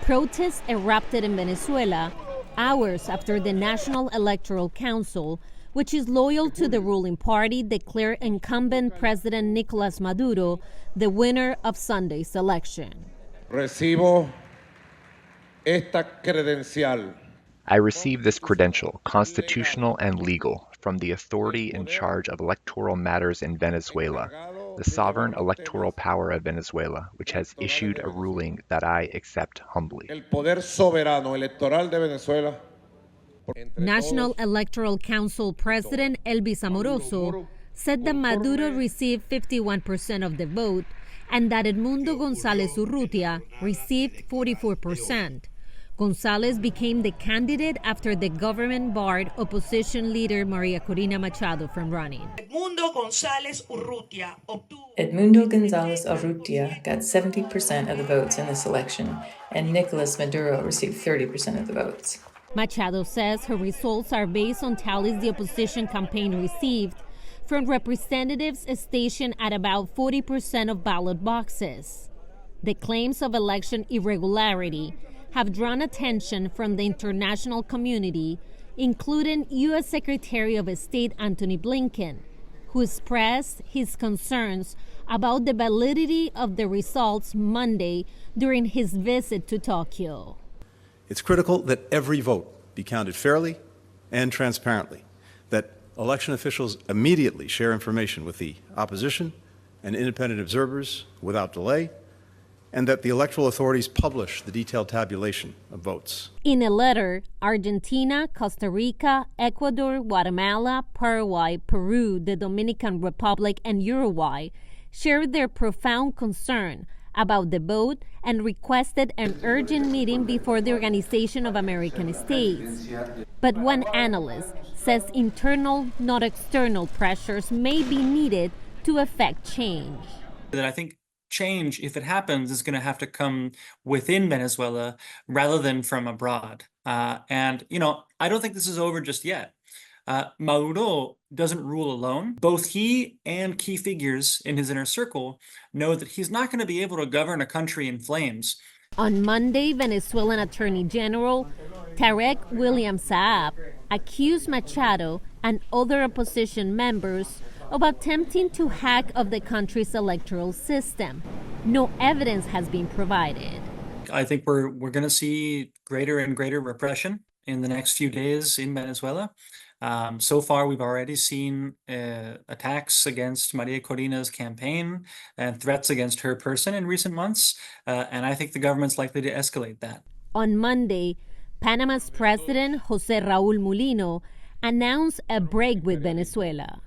Protests erupted in Venezuela hours after the National Electoral Council, which is loyal to the ruling party, declared incumbent President Nicolas Maduro the winner of Sunday's election. Recibo esta credencial. I received this credential, constitutional and legal, from the authority in charge of electoral matters in Venezuela, the sovereign electoral power of Venezuela, which has issued a ruling that I accept humbly. El poder soberano electoral de Venezuela. National Electoral Council President Elvis Amoroso said that Maduro received 51% of the vote and that Edmundo González Urrutia received 44%. González became the candidate after the government barred opposition leader Maria Corina Machado from running. Edmundo González Urrutia got 70% of the votes in this election, and Nicolas Maduro received 30% of the votes. Machado says her results are based on tallies the opposition campaign received from representatives stationed at about 40% of ballot boxes. The claims of election irregularity have drawn attention from the international community, including U.S. Secretary of State Antony Blinken, who expressed his concerns about the validity of the results Monday during his visit to Tokyo. It's critical that every vote be counted fairly and transparently, that election officials immediately share information with the opposition and independent observers without delay, and that the electoral authorities publish the detailed tabulation of votes. In a letter, Argentina, Costa Rica, Ecuador, Guatemala, Paraguay, Peru, the Dominican Republic, and Uruguay shared their profound concern about the vote and requested an urgent meeting before the Organization of American States. But one analyst says internal, not external pressures may be needed to effect change. I think change, if it happens, is going to have to come within Venezuela rather than from abroad. And I don't think this is over just yet. Maduro doesn't rule alone. Both he and key figures in his inner circle know that he's not going to be able to govern a country in flames. On Monday, Venezuelan Attorney General Tarek William Saab accused Machado and other opposition members of attempting to hack of the country's electoral system. No evidence has been provided. I think we're going to see greater and greater repression in the next few days in Venezuela. So far, we've already seen attacks against Maria Corina's campaign and threats against her person in recent months, and I think the government's likely to escalate that. On Monday, Panama's President José Raúl Mulino announced a break with Venezuela.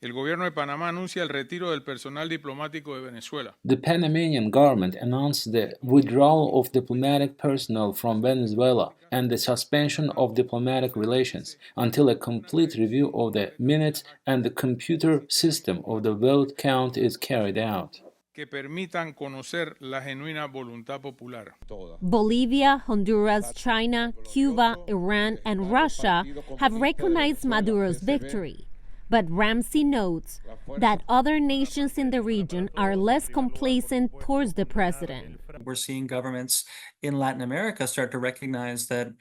El gobierno de Panamá anuncia el retiro del personal diplomático de Venezuela. The Panamanian government announced the withdrawal of diplomatic personnel from Venezuela and the suspension of diplomatic relations until a complete review of the minutes and the computer system of the vote count is carried out. Que permitan conocer la genuina voluntad popular. Bolivia, Honduras, China, Cuba, Iran, and Russia have recognized Maduro's victory. But Ramsey notes that other nations in the region are less complacent towards the president. We're seeing governments in Latin America start to recognize that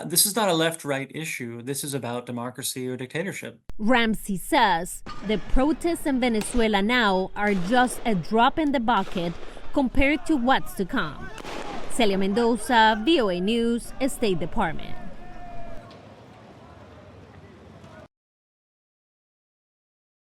this is not a left-right issue. This is about democracy or dictatorship. Ramsey says the protests in Venezuela now are just a drop in the bucket compared to what's to come. Celia Mendoza, VOA News, State Department.